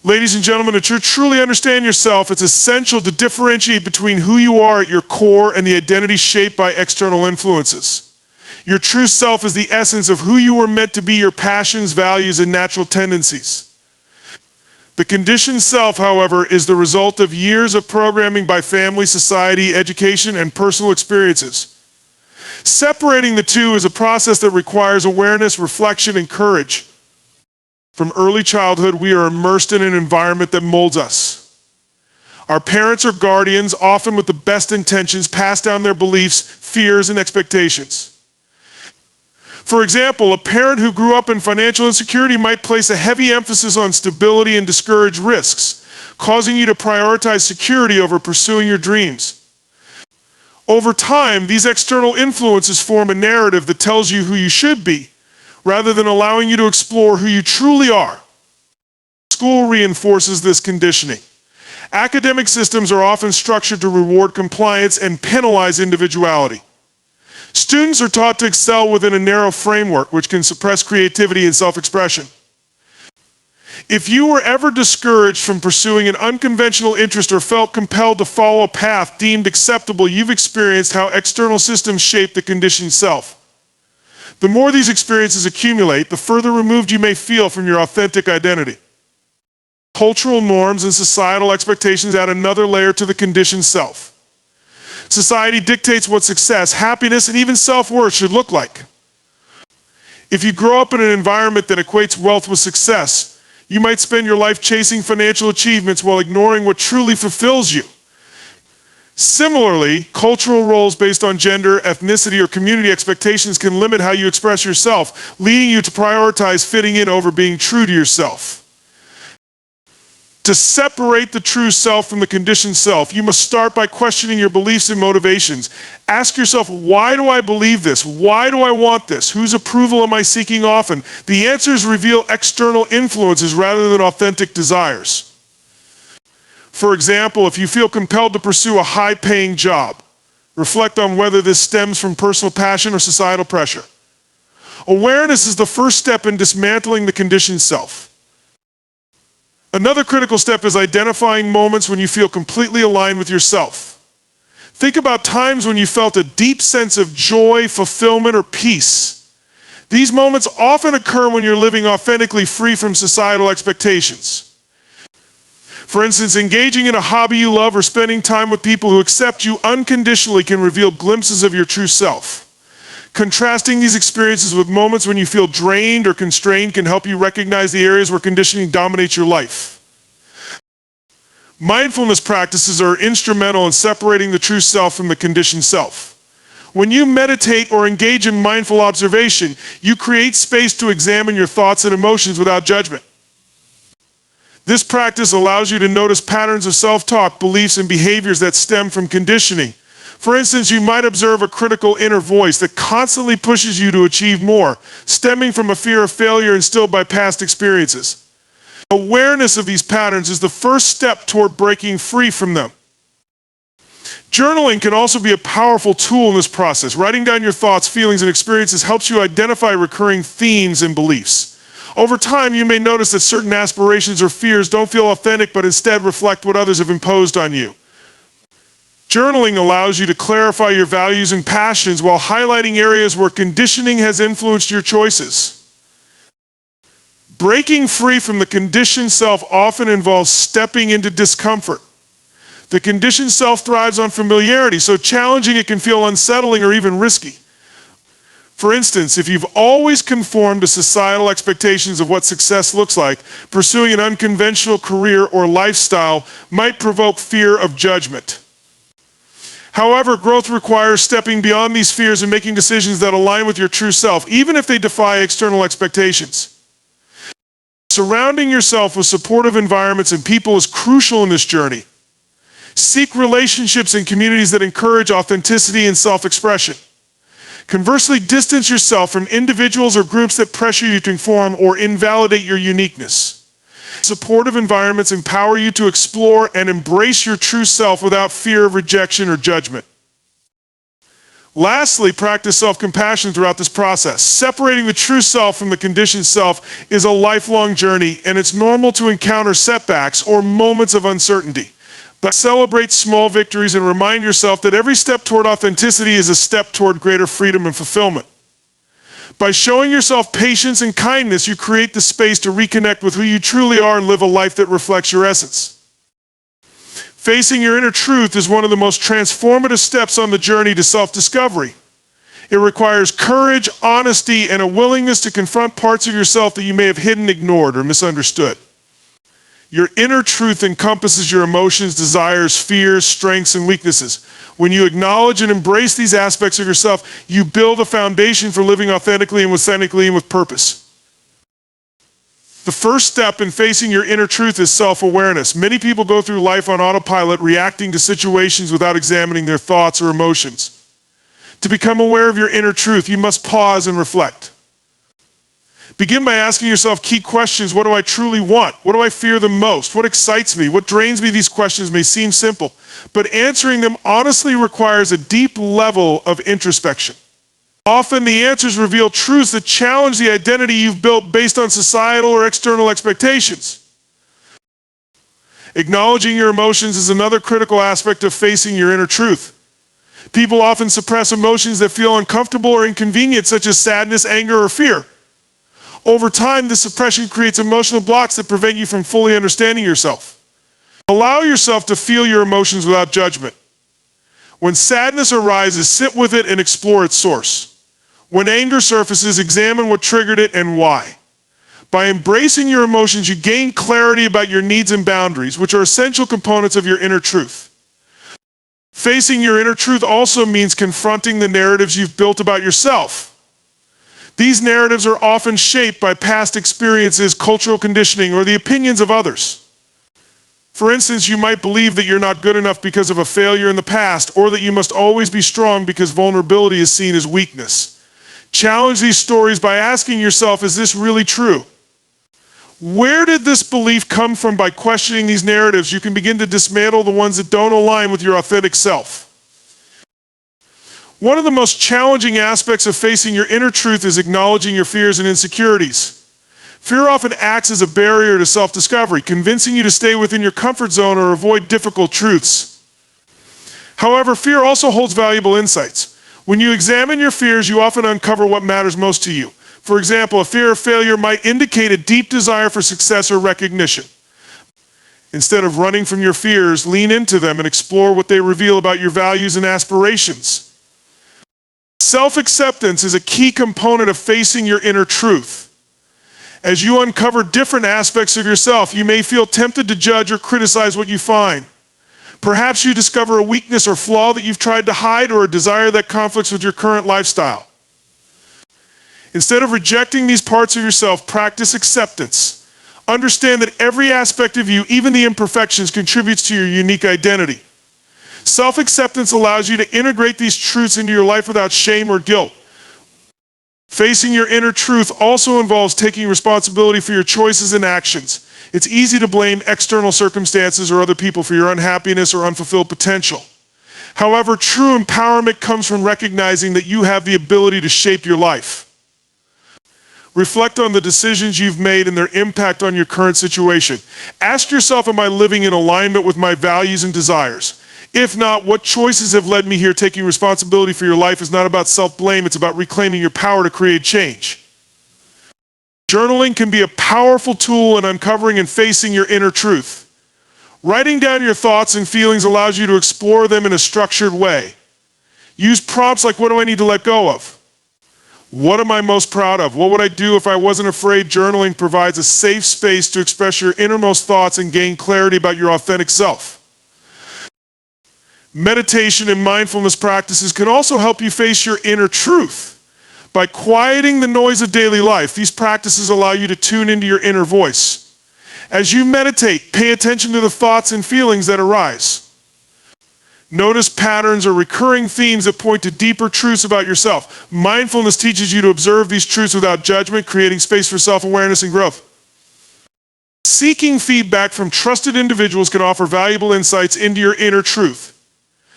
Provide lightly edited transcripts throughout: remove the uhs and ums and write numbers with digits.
Ladies and gentlemen, to truly understand yourself, it's essential to differentiate between who you are at your core and the identity shaped by external influences. Your true self is the essence of who you were meant to be, your passions, values, and natural tendencies. The conditioned self, however, is the result of years of programming by family, society, education, and personal experiences. Separating the two is a process that requires awareness, reflection, and courage. From early childhood, we are immersed in an environment that molds us. Our parents or guardians, often with the best intentions, pass down their beliefs, fears, and expectations. For example, a parent who grew up in financial insecurity might place a heavy emphasis on stability and discourage risks, causing you to prioritize security over pursuing your dreams. Over time, these external influences form a narrative that tells you who you should be, rather than allowing you to explore who you truly are. School reinforces this conditioning. Academic systems are often structured to reward compliance and penalize individuality. Students are taught to excel within a narrow framework, which can suppress creativity and self-expression. If you were ever discouraged from pursuing an unconventional interest or felt compelled to follow a path deemed acceptable, you've experienced how external systems shape the conditioned self. The more these experiences accumulate, the further removed you may feel from your authentic identity. Cultural norms and societal expectations add another layer to the conditioned self. Society dictates what success, happiness, and even self-worth should look like. If you grow up in an environment that equates wealth with success, you might spend your life chasing financial achievements while ignoring what truly fulfills you. Similarly, cultural roles based on gender, ethnicity, or community expectations can limit how you express yourself, leading you to prioritize fitting in over being true to yourself. To separate the true self from the conditioned self, you must start by questioning your beliefs and motivations. Ask yourself, why do I believe this? Why do I want this? Whose approval am I seeking often? The answers reveal external influences rather than authentic desires. For example, if you feel compelled to pursue a high-paying job, reflect on whether this stems from personal passion or societal pressure. Awareness is the first step in dismantling the conditioned self. Another critical step is identifying moments when you feel completely aligned with yourself. Think about times when you felt a deep sense of joy, fulfillment, or peace. These moments often occur when you're living authentically free from societal expectations. For instance, engaging in a hobby you love or spending time with people who accept you unconditionally can reveal glimpses of your true self. Contrasting these experiences with moments when you feel drained or constrained can help you recognize the areas where conditioning dominates your life. Mindfulness practices are instrumental in separating the true self from the conditioned self. When you meditate or engage in mindful observation, you create space to examine your thoughts and emotions without judgment. This practice allows you to notice patterns of self-talk, beliefs, and behaviors that stem from conditioning. For instance, you might observe a critical inner voice that constantly pushes you to achieve more, stemming from a fear of failure instilled by past experiences. Awareness of these patterns is the first step toward breaking free from them. Journaling can also be a powerful tool in this process. Writing down your thoughts, feelings, and experiences helps you identify recurring themes and beliefs. Over time, you may notice that certain aspirations or fears don't feel authentic, but instead reflect what others have imposed on you. Journaling allows you to clarify your values and passions while highlighting areas where conditioning has influenced your choices. Breaking free from the conditioned self often involves stepping into discomfort. The conditioned self thrives on familiarity, so challenging it can feel unsettling or even risky. For instance, if you've always conformed to societal expectations of what success looks like, pursuing an unconventional career or lifestyle might provoke fear of judgment. However, growth requires stepping beyond these fears and making decisions that align with your true self, even if they defy external expectations. Surrounding yourself with supportive environments and people is crucial in this journey. Seek relationships and communities that encourage authenticity and self-expression. Conversely, distance yourself from individuals or groups that pressure you to conform or invalidate your uniqueness. Supportive environments empower you to explore and embrace your true self without fear of rejection or judgment. Lastly, practice self-compassion throughout this process. Separating the true self from the conditioned self is a lifelong journey, and it's normal to encounter setbacks or moments of uncertainty. But celebrate small victories and remind yourself that every step toward authenticity is a step toward greater freedom and fulfillment. By showing yourself patience and kindness, you create the space to reconnect with who you truly are and live a life that reflects your essence. Facing your inner truth is one of the most transformative steps on the journey to self-discovery. It requires courage, honesty, and a willingness to confront parts of yourself that you may have hidden, ignored, or misunderstood. Your inner truth encompasses your emotions, desires, fears, strengths, and weaknesses. When you acknowledge and embrace these aspects of yourself, you build a foundation for living authentically and with purpose. The first step in facing your inner truth is self-awareness. Many people go through life on autopilot, reacting to situations without examining their thoughts or emotions. To become aware of your inner truth, you must pause and reflect. Begin by asking yourself key questions. What do I truly want? What do I fear the most? What excites me? What drains me? These questions may seem simple, but answering them honestly requires a deep level of introspection. Often the answers reveal truths that challenge the identity you've built based on societal or external expectations. Acknowledging your emotions is another critical aspect of facing your inner truth. People often suppress emotions that feel uncomfortable or inconvenient, such as sadness, anger, or fear. Over time, this suppression creates emotional blocks that prevent you from fully understanding yourself. Allow yourself to feel your emotions without judgment. When sadness arises, sit with it and explore its source. When anger surfaces, examine what triggered it and why. By embracing your emotions, you gain clarity about your needs and boundaries, which are essential components of your inner truth. Facing your inner truth also means confronting the narratives you've built about yourself. These narratives are often shaped by past experiences, cultural conditioning, or the opinions of others. For instance, you might believe that you're not good enough because of a failure in the past, or that you must always be strong because vulnerability is seen as weakness. Challenge these stories by asking yourself, is this really true? Where did this belief come from? By questioning these narratives, you can begin to dismantle the ones that don't align with your authentic self. One of the most challenging aspects of facing your inner truth is acknowledging your fears and insecurities. Fear often acts as a barrier to self-discovery, convincing you to stay within your comfort zone or avoid difficult truths. However, fear also holds valuable insights. When you examine your fears, you often uncover what matters most to you. For example, a fear of failure might indicate a deep desire for success or recognition. Instead of running from your fears, lean into them and explore what they reveal about your values and aspirations. Self-acceptance is a key component of facing your inner truth. As you uncover different aspects of yourself, you may feel tempted to judge or criticize what you find. Perhaps you discover a weakness or flaw that you've tried to hide, or a desire that conflicts with your current lifestyle. Instead of rejecting these parts of yourself, practice acceptance. Understand that every aspect of you, even the imperfections, contributes to your unique identity. Self-acceptance allows you to integrate these truths into your life without shame or guilt. Facing your inner truth also involves taking responsibility for your choices and actions. It's easy to blame external circumstances or other people for your unhappiness or unfulfilled potential. However, true empowerment comes from recognizing that you have the ability to shape your life. Reflect on the decisions you've made and their impact on your current situation. Ask yourself, am I living in alignment with my values and desires? If not, what choices have led me here? Taking responsibility for your life is not about self-blame, it's about reclaiming your power to create change. Journaling can be a powerful tool in uncovering and facing your inner truth. Writing down your thoughts and feelings allows you to explore them in a structured way. Use prompts like, what do I need to let go of? What am I most proud of? What would I do if I wasn't afraid? Journaling provides a safe space to express your innermost thoughts and gain clarity about your authentic self. Meditation and mindfulness practices can also help you face your inner truth. By quieting the noise of daily life, these practices allow you to tune into your inner voice. As you meditate, pay attention to the thoughts and feelings that arise. Notice patterns or recurring themes that point to deeper truths about yourself. Mindfulness teaches you to observe these truths without judgment, creating space for self-awareness and growth. Seeking feedback from trusted individuals can offer valuable insights into your inner truth.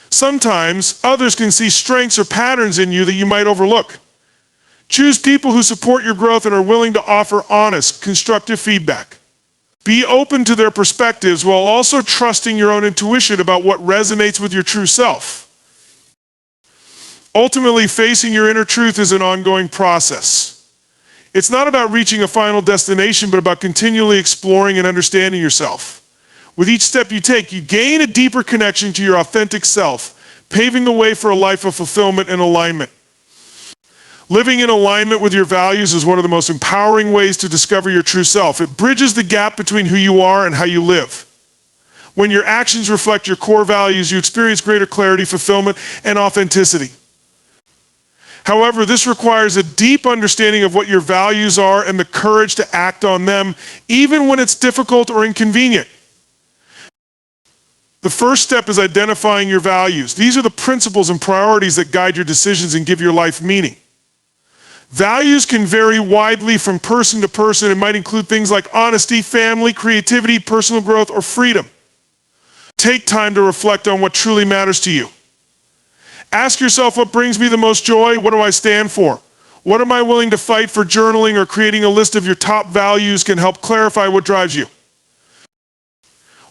Sometimes others can see strengths or patterns in you that you might overlook. Choose people who support your growth and are willing to offer honest, constructive feedback. Be open to their perspectives while also trusting your own intuition about what resonates with your true self. Ultimately, facing your inner truth is an ongoing process. It's not about reaching a final destination, but about continually exploring and understanding yourself. With each step you take, you gain a deeper connection to your authentic self, paving the way for a life of fulfillment and alignment. Living in alignment with your values is one of the most empowering ways to discover your true self. It bridges the gap between who you are and how you live. When your actions reflect your core values, you experience greater clarity, fulfillment, and authenticity. However, this requires a deep understanding of what your values are and the courage to act on them, even when it's difficult or inconvenient. The first step is identifying your values. These are the principles and priorities that guide your decisions and give your life meaning. Values can vary widely from person to person and might include things like honesty, family, creativity, personal growth, or freedom. Take time to reflect on what truly matters to you. Ask yourself, what brings me the most joy? What do I stand for? What am I willing to fight for? Journaling or creating a list of your top values can help clarify what drives you.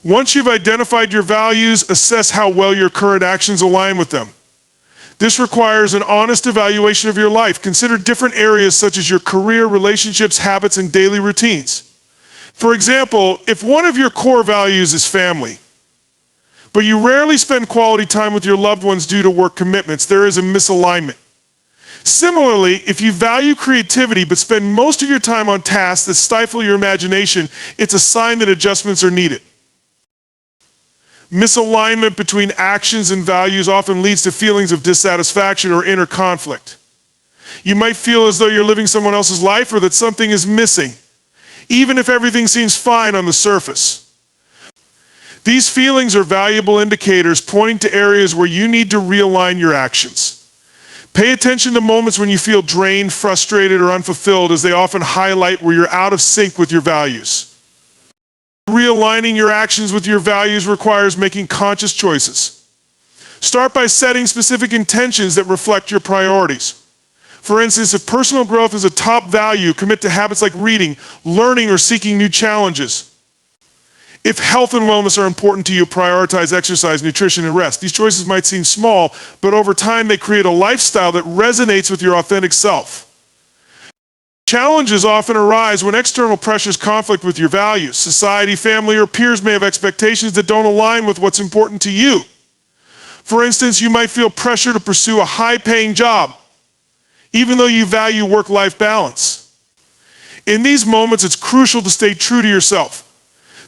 Once you've identified your values, assess how well your current actions align with them. This requires an honest evaluation of your life. Consider different areas such as your career, relationships, habits, and daily routines. For example, if one of your core values is family, but you rarely spend quality time with your loved ones due to work commitments, there is a misalignment. Similarly, if you value creativity but spend most of your time on tasks that stifle your imagination, it's a sign that adjustments are needed. Misalignment between actions and values often leads to feelings of dissatisfaction or inner conflict. You might feel as though you're living someone else's life or that something is missing, even if everything seems fine on the surface. These feelings are valuable indicators pointing to areas where you need to realign your actions. Pay attention to moments when you feel drained, frustrated, or unfulfilled, as they often highlight where you're out of sync with your values. Realigning your actions with your values requires making conscious choices. Start by setting specific intentions that reflect your priorities. For instance, if personal growth is a top value, commit to habits like reading, learning, or seeking new challenges. If health and wellness are important to you, prioritize exercise, nutrition, and rest. These choices might seem small, but over time they create a lifestyle that resonates with your authentic self. Challenges often arise when external pressures conflict with your values. Society, family, or peers may have expectations that don't align with what's important to you. For instance, you might feel pressure to pursue a high-paying job, even though you value work-life balance. In these moments, it's crucial to stay true to yourself.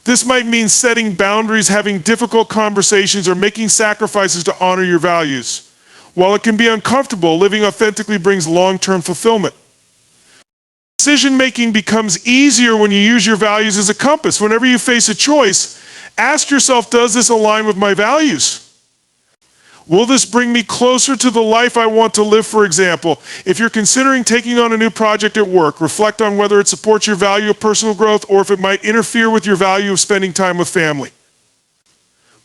This might mean setting boundaries, having difficult conversations, or making sacrifices to honor your values. While it can be uncomfortable, living authentically brings long-term fulfillment. Decision-making becomes easier when you use your values as a compass. Whenever you face a choice, ask yourself, does this align with my values? Will this bring me closer to the life I want to live, for example? If you're considering taking on a new project at work, reflect on whether it supports your value of personal growth or if it might interfere with your value of spending time with family.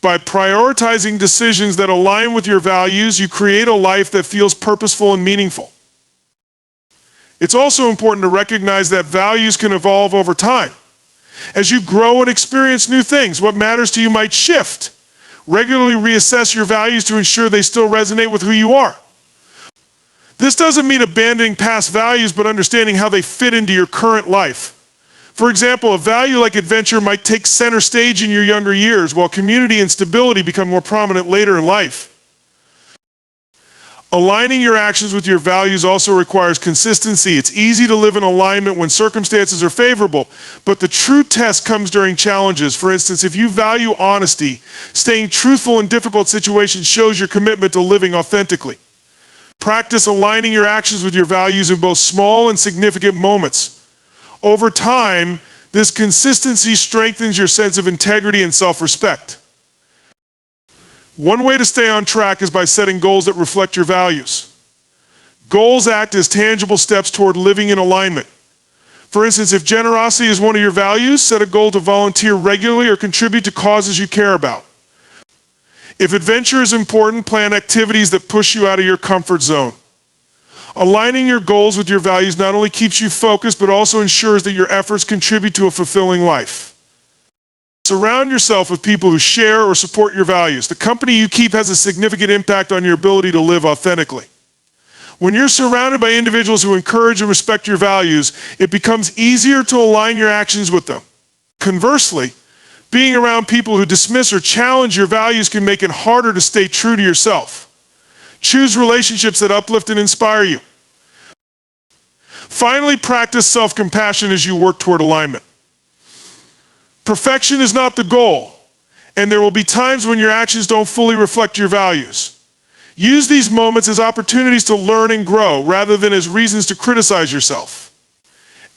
By prioritizing decisions that align with your values, you create a life that feels purposeful and meaningful. It's also important to recognize that values can evolve over time. As you grow and experience new things, what matters to you might shift. Regularly reassess your values to ensure they still resonate with who you are. This doesn't mean abandoning past values, but understanding how they fit into your current life. For example, a value like adventure might take center stage in your younger years, while community and stability become more prominent later in life. Aligning your actions with your values also requires consistency. It's easy to live in alignment when circumstances are favorable, but the true test comes during challenges. For instance, if you value honesty, staying truthful in difficult situations shows your commitment to living authentically. Practice aligning your actions with your values in both small and significant moments. Over time, this consistency strengthens your sense of integrity and self-respect. One way to stay on track is by setting goals that reflect your values. Goals act as tangible steps toward living in alignment. For instance, if generosity is one of your values, set a goal to volunteer regularly or contribute to causes you care about. If adventure is important, plan activities that push you out of your comfort zone. Aligning your goals with your values not only keeps you focused, but also ensures that your efforts contribute to a fulfilling life. Surround yourself with people who share or support your values. The company you keep has a significant impact on your ability to live authentically. When you're surrounded by individuals who encourage and respect your values, it becomes easier to align your actions with them. Conversely, being around people who dismiss or challenge your values can make it harder to stay true to yourself. Choose relationships that uplift and inspire you. Finally, practice self-compassion as you work toward alignment. Perfection is not the goal, and there will be times when your actions don't fully reflect your values. Use these moments as opportunities to learn and grow, rather than as reasons to criticize yourself.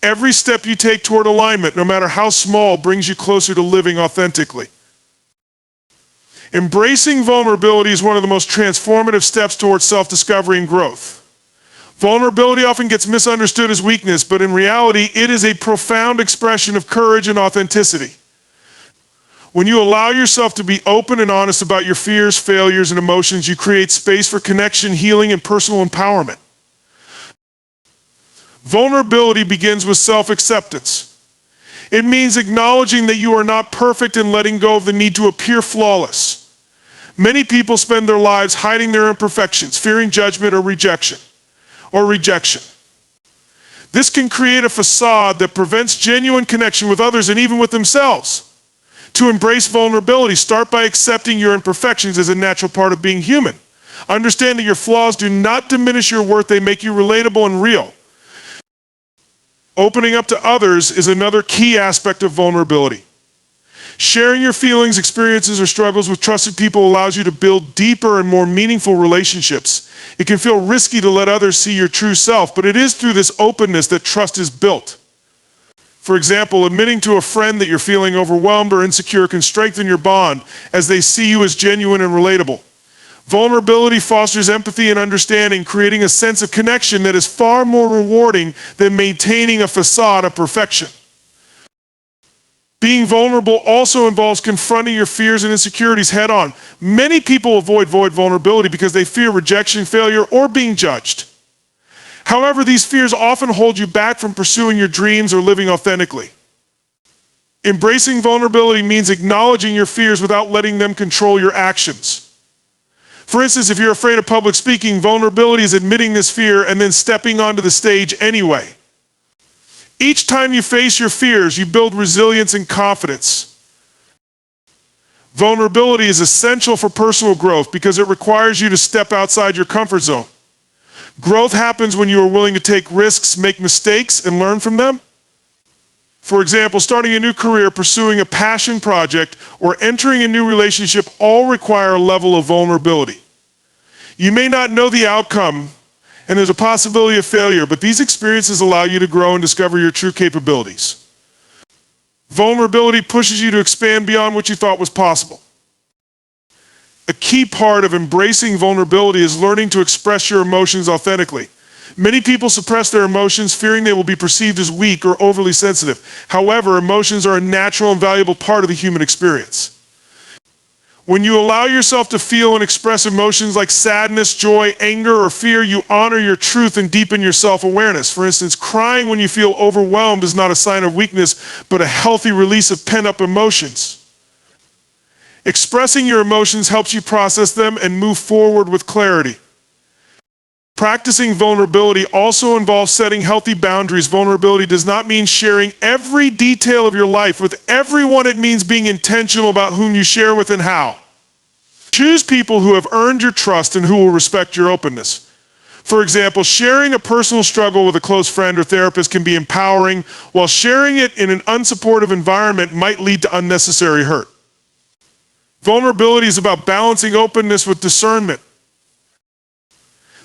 Every step you take toward alignment, no matter how small, brings you closer to living authentically. Embracing vulnerability is one of the most transformative steps towards self-discovery and growth. Vulnerability often gets misunderstood as weakness, but in reality, it is a profound expression of courage and authenticity. When you allow yourself to be open and honest about your fears, failures, and emotions, you create space for connection, healing, and personal empowerment. Vulnerability begins with self-acceptance. It means acknowledging that you are not perfect and letting go of the need to appear flawless. Many people spend their lives hiding their imperfections, fearing judgment or rejection. This can create a facade that prevents genuine connection with others and even with themselves. To embrace vulnerability, start by accepting your imperfections as a natural part of being human. Understand that your flaws do not diminish your worth, they make you relatable and real. Opening up to others is another key aspect of vulnerability. Sharing your feelings, experiences, or struggles with trusted people allows you to build deeper and more meaningful relationships. It can feel risky to let others see your true self, but it is through this openness that trust is built. For example, admitting to a friend that you're feeling overwhelmed or insecure can strengthen your bond as they see you as genuine and relatable. Vulnerability fosters empathy and understanding, creating a sense of connection that is far more rewarding than maintaining a facade of perfection. Being vulnerable also involves confronting your fears and insecurities head on. Many people avoid vulnerability because they fear rejection, failure, or being judged. However, these fears often hold you back from pursuing your dreams or living authentically. Embracing vulnerability means acknowledging your fears without letting them control your actions. For instance, if you're afraid of public speaking, vulnerability is admitting this fear and then stepping onto the stage anyway. Each time you face your fears, you build resilience and confidence. Vulnerability is essential for personal growth because it requires you to step outside your comfort zone. Growth happens when you are willing to take risks, make mistakes, and learn from them. For example, starting a new career, pursuing a passion project, or entering a new relationship all require a level of vulnerability. You may not know the outcome, and there's a possibility of failure, but these experiences allow you to grow and discover your true capabilities. Vulnerability pushes you to expand beyond what you thought was possible. A key part of embracing vulnerability is learning to express your emotions authentically. Many people suppress their emotions, fearing they will be perceived as weak or overly sensitive. However, emotions are a natural and valuable part of the human experience. When you allow yourself to feel and express emotions like sadness, joy, anger, or fear, you honor your truth and deepen your self-awareness. For instance, crying when you feel overwhelmed is not a sign of weakness, but a healthy release of pent-up emotions. Expressing your emotions helps you process them and move forward with clarity. Practicing vulnerability also involves setting healthy boundaries. Vulnerability does not mean sharing every detail of your life with everyone. It means being intentional about whom you share with and how. Choose people who have earned your trust and who will respect your openness. For example, sharing a personal struggle with a close friend or therapist can be empowering, while sharing it in an unsupportive environment might lead to unnecessary hurt. Vulnerability is about balancing openness with discernment.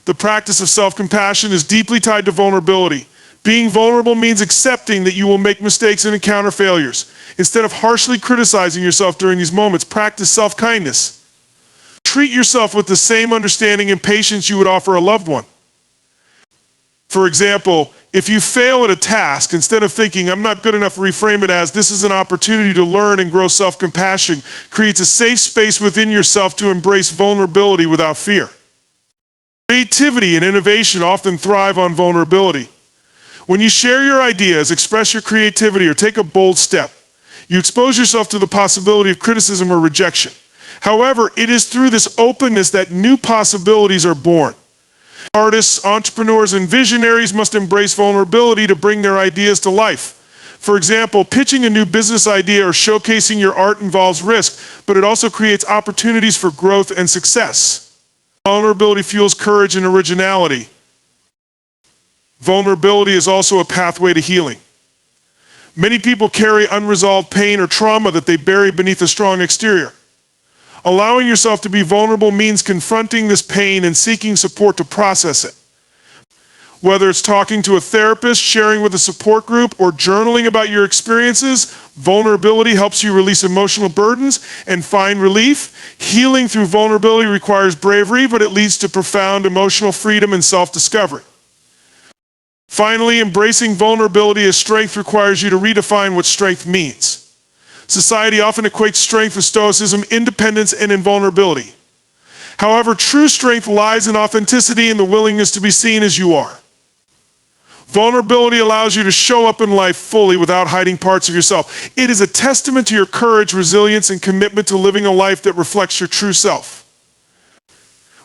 The practice of self-compassion is deeply tied to vulnerability. Being vulnerable means accepting that you will make mistakes and encounter failures. Instead of harshly criticizing yourself during these moments, practice self-kindness. Treat yourself with the same understanding and patience you would offer a loved one. For example, if you fail at a task, instead of thinking, I'm not good enough, reframe it as, this is an opportunity to learn and grow self-compassion, creates a safe space within yourself to embrace vulnerability without fear. Creativity and innovation often thrive on vulnerability. When you share your ideas, express your creativity, or take a bold step, you expose yourself to the possibility of criticism or rejection. However, it is through this openness that new possibilities are born. Artists, entrepreneurs, and visionaries must embrace vulnerability to bring their ideas to life. For example, pitching a new business idea or showcasing your art involves risk, but it also creates opportunities for growth and success. Vulnerability fuels courage and originality. Vulnerability is also a pathway to healing. Many people carry unresolved pain or trauma that they bury beneath a strong exterior. Allowing yourself to be vulnerable means confronting this pain and seeking support to process it. Whether it's talking to a therapist, sharing with a support group, or journaling about your experiences, vulnerability helps you release emotional burdens and find relief. Healing through vulnerability requires bravery, but it leads to profound emotional freedom and self-discovery. Finally, embracing vulnerability as strength requires you to redefine what strength means. Society often equates strength with stoicism, independence, and invulnerability. However, true strength lies in authenticity and the willingness to be seen as you are. Vulnerability allows you to show up in life fully without hiding parts of yourself. It is a testament to your courage, resilience, and commitment to living a life that reflects your true self.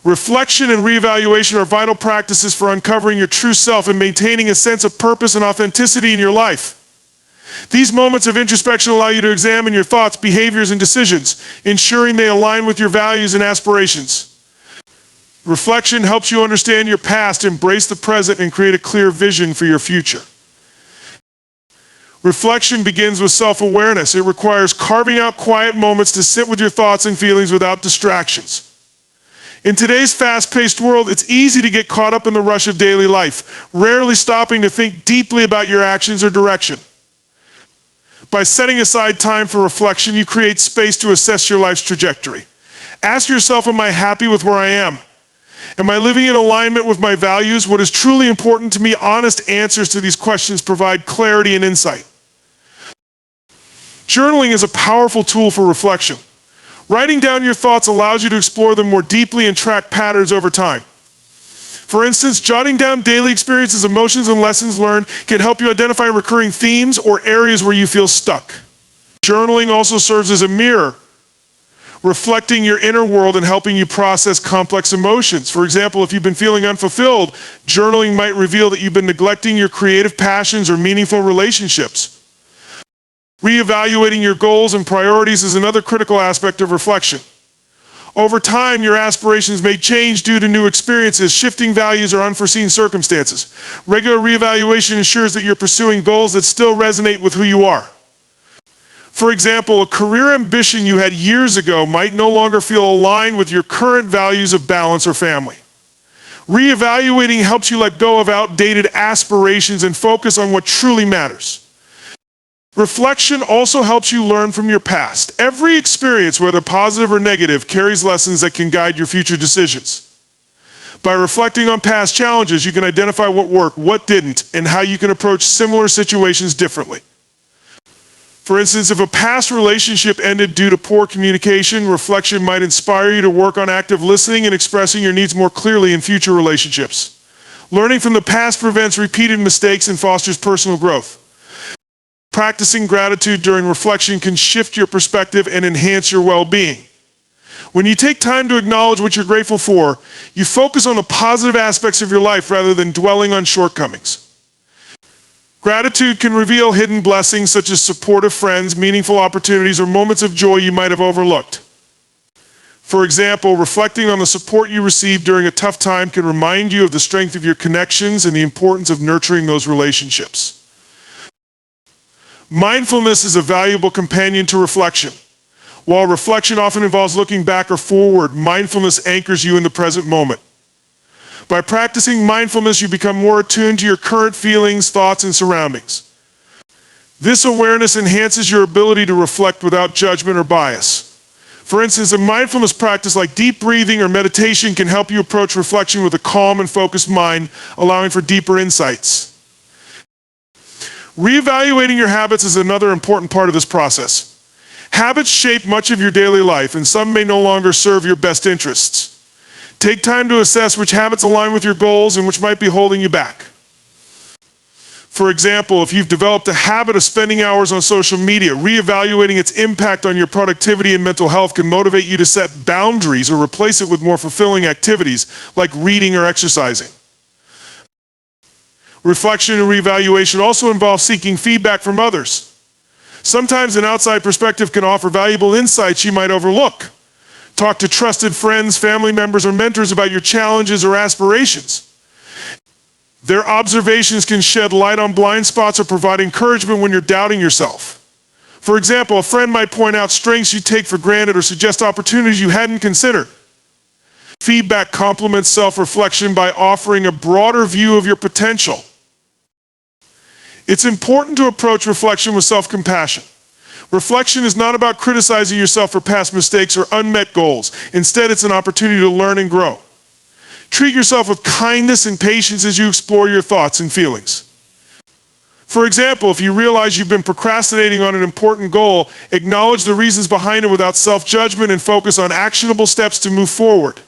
Reflection and reevaluation are vital practices for uncovering your true self and maintaining a sense of purpose and authenticity in your life. These moments of introspection allow you to examine your thoughts, behaviors, and decisions, ensuring they align with your values and aspirations. Reflection helps you understand your past, embrace the present, and create a clear vision for your future. Reflection begins with self-awareness. It requires carving out quiet moments to sit with your thoughts and feelings without distractions. In today's fast-paced world, it's easy to get caught up in the rush of daily life, rarely stopping to think deeply about your actions or direction. By setting aside time for reflection, you create space to assess your life's trajectory. Ask yourself, am I happy with where I am? Am I living in alignment with my values? What is truly important to me? Honest answers to these questions provide clarity and insight. Journaling is a powerful tool for reflection. Writing down your thoughts allows you to explore them more deeply and track patterns over time. For instance, jotting down daily experiences, emotions, and lessons learned can help you identify recurring themes or areas where you feel stuck. Journaling also serves as a mirror, reflecting your inner world and helping you process complex emotions. For example, if you've been feeling unfulfilled, journaling might reveal that you've been neglecting your creative passions or meaningful relationships. Reevaluating your goals and priorities is another critical aspect of reflection. Over time, your aspirations may change due to new experiences, shifting values, or unforeseen circumstances. Regular reevaluation ensures that you're pursuing goals that still resonate with who you are. For example, a career ambition you had years ago might no longer feel aligned with your current values of balance or family. Reevaluating helps you let go of outdated aspirations and focus on what truly matters. Reflection also helps you learn from your past. Every experience, whether positive or negative, carries lessons that can guide your future decisions. By reflecting on past challenges, you can identify what worked, what didn't, and how you can approach similar situations differently. For instance, if a past relationship ended due to poor communication, reflection might inspire you to work on active listening and expressing your needs more clearly in future relationships. Learning from the past prevents repeated mistakes and fosters personal growth. Practicing gratitude during reflection can shift your perspective and enhance your well-being. When you take time to acknowledge what you're grateful for, you focus on the positive aspects of your life rather than dwelling on shortcomings. Gratitude can reveal hidden blessings such as supportive friends, meaningful opportunities, or moments of joy you might have overlooked. For example, reflecting on the support you received during a tough time can remind you of the strength of your connections and the importance of nurturing those relationships. Mindfulness is a valuable companion to reflection. While reflection often involves looking back or forward, mindfulness anchors you in the present moment. By practicing mindfulness, you become more attuned to your current feelings, thoughts, and surroundings. This awareness enhances your ability to reflect without judgment or bias. For instance, a mindfulness practice like deep breathing or meditation can help you approach reflection with a calm and focused mind, allowing for deeper insights. Reevaluating your habits is another important part of this process. Habits shape much of your daily life, and some may no longer serve your best interests. Take time to assess which habits align with your goals and which might be holding you back. For example, if you've developed a habit of spending hours on social media, reevaluating its impact on your productivity and mental health can motivate you to set boundaries or replace it with more fulfilling activities like reading or exercising. Reflection and reevaluation also involve seeking feedback from others. Sometimes an outside perspective can offer valuable insights you might overlook. Talk to trusted friends, family members, or mentors about your challenges or aspirations. Their observations can shed light on blind spots or provide encouragement when you're doubting yourself. For example, a friend might point out strengths you take for granted or suggest opportunities you hadn't considered. Feedback complements self-reflection by offering a broader view of your potential. It's important to approach reflection with self-compassion. Reflection is not about criticizing yourself for past mistakes or unmet goals. Instead, it's an opportunity to learn and grow. Treat yourself with kindness and patience as you explore your thoughts and feelings. For example, if you realize you've been procrastinating on an important goal, acknowledge the reasons behind it without self-judgment and focus on actionable steps to move forward.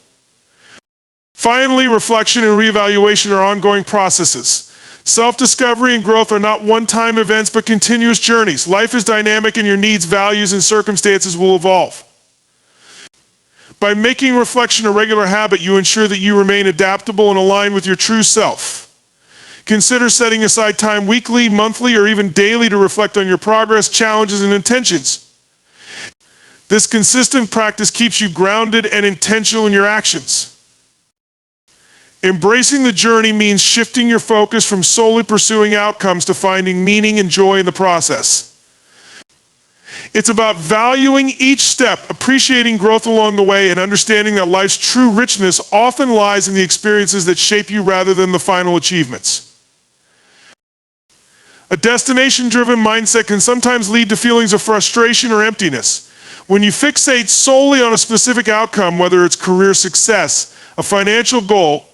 Finally, reflection and reevaluation are ongoing processes. Self-discovery and growth are not one-time events, but continuous journeys. Life is dynamic, and your needs, values, and circumstances will evolve. By making reflection a regular habit, you ensure that you remain adaptable and aligned with your true self. Consider setting aside time weekly, monthly, or even daily to reflect on your progress, challenges, and intentions. This consistent practice keeps you grounded and intentional in your actions. Embracing the journey means shifting your focus from solely pursuing outcomes to finding meaning and joy in the process. It's about valuing each step, appreciating growth along the way, and understanding that life's true richness often lies in the experiences that shape you rather than the final achievements. A destination-driven mindset can sometimes lead to feelings of frustration or emptiness. When you fixate solely on a specific outcome, whether it's career success, a financial goal,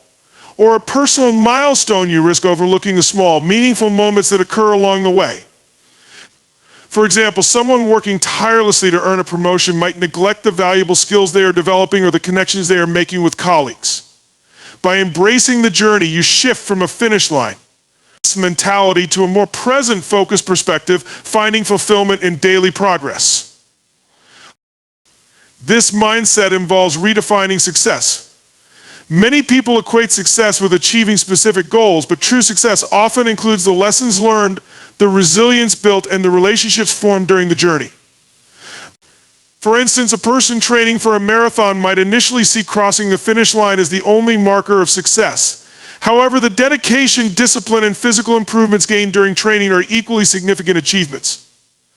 or a personal milestone, you risk overlooking the small, meaningful moments that occur along the way. For example, someone working tirelessly to earn a promotion might neglect the valuable skills they are developing or the connections they are making with colleagues. By embracing the journey, you shift from a finish line mentality to a more present, focused perspective, finding fulfillment in daily progress. This mindset involves redefining success. Many people equate success with achieving specific goals, but true success often includes the lessons learned, the resilience built, and the relationships formed during the journey. For instance, a person training for a marathon might initially see crossing the finish line as the only marker of success. However, the dedication, discipline, and physical improvements gained during training are equally significant achievements.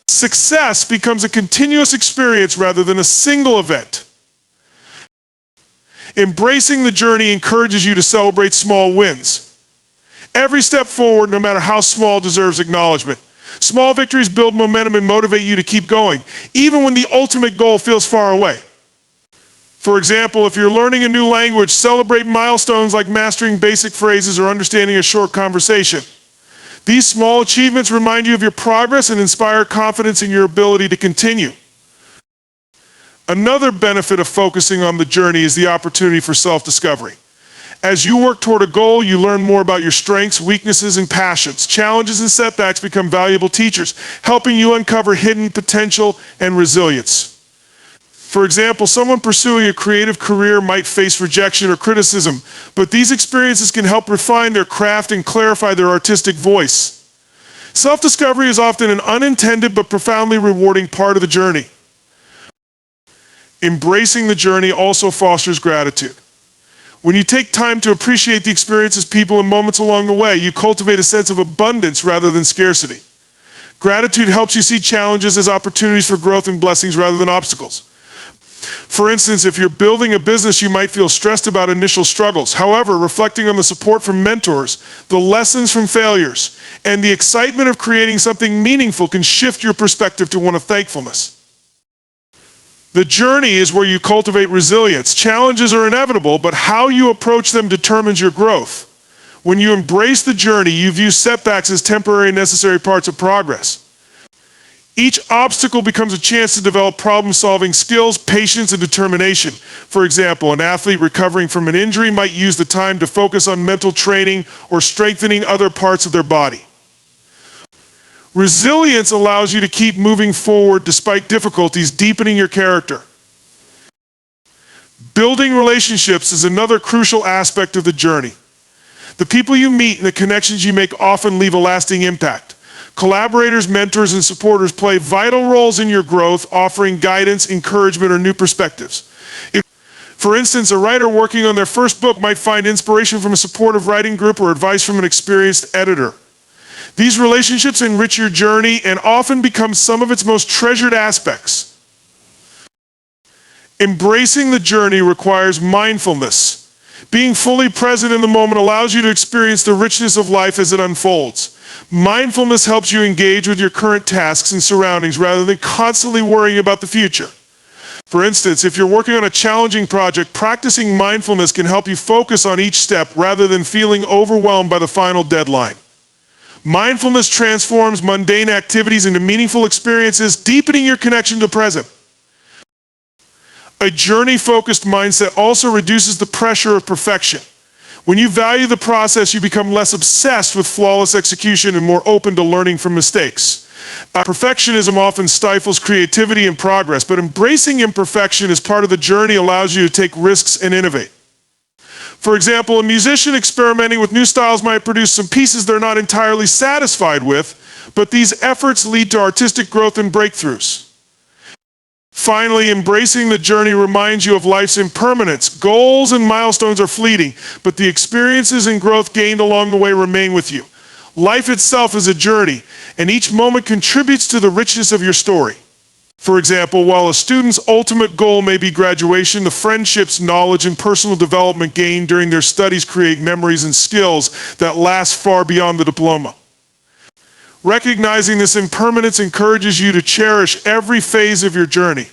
Success becomes a continuous experience rather than a single event. Embracing the journey encourages you to celebrate small wins. Every step forward, no matter how small, deserves acknowledgement. Small victories build momentum and motivate you to keep going, even when the ultimate goal feels far away. For example, if you're learning a new language, celebrate milestones like mastering basic phrases or understanding a short conversation. These small achievements remind you of your progress and inspire confidence in your ability to continue. Another benefit of focusing on the journey is the opportunity for self-discovery. As you work toward a goal, you learn more about your strengths, weaknesses, and passions. Challenges and setbacks become valuable teachers, helping you uncover hidden potential and resilience. For example, someone pursuing a creative career might face rejection or criticism, but these experiences can help refine their craft and clarify their artistic voice. Self-discovery is often an unintended but profoundly rewarding part of the journey. Embracing the journey also fosters gratitude. When you take time to appreciate the experiences, people, and moments along the way, you cultivate a sense of abundance rather than scarcity. Gratitude helps you see challenges as opportunities for growth and blessings rather than obstacles. For instance, if you're building a business, you might feel stressed about initial struggles. However, reflecting on the support from mentors, the lessons from failures, and the excitement of creating something meaningful can shift your perspective to one of thankfulness. The journey is where you cultivate resilience. Challenges are inevitable, but how you approach them determines your growth. When you embrace the journey, you view setbacks as temporary and necessary parts of progress. Each obstacle becomes a chance to develop problem-solving skills, patience, and determination. For example, an athlete recovering from an injury might use the time to focus on mental training or strengthening other parts of their body. Resilience allows you to keep moving forward despite difficulties, deepening your character. Building relationships is another crucial aspect of the journey. The people you meet and the connections you make often leave a lasting impact. Collaborators, mentors, and supporters play vital roles in your growth, offering guidance, encouragement, or new perspectives. For instance, a writer working on their first book might find inspiration from a supportive writing group or advice from an experienced editor. These relationships enrich your journey and often become some of its most treasured aspects. Embracing the journey requires mindfulness. Being fully present in the moment allows you to experience the richness of life as it unfolds. Mindfulness helps you engage with your current tasks and surroundings rather than constantly worrying about the future. For instance, if you're working on a challenging project, practicing mindfulness can help you focus on each step rather than feeling overwhelmed by the final deadline. Mindfulness transforms mundane activities into meaningful experiences, deepening your connection to the present. A journey-focused mindset also reduces the pressure of perfection. When you value the process, you become less obsessed with flawless execution and more open to learning from mistakes. Perfectionism often stifles creativity and progress, but embracing imperfection as part of the journey allows you to take risks and innovate. For example, a musician experimenting with new styles might produce some pieces they're not entirely satisfied with, but these efforts lead to artistic growth and breakthroughs. Finally, embracing the journey reminds you of life's impermanence. Goals and milestones are fleeting, but the experiences and growth gained along the way remain with you. Life itself is a journey, and each moment contributes to the richness of your story. For example, while a student's ultimate goal may be graduation, the friendships, knowledge, and personal development gained during their studies create memories and skills that last far beyond the diploma. Recognizing this impermanence encourages you to cherish every phase of your journey.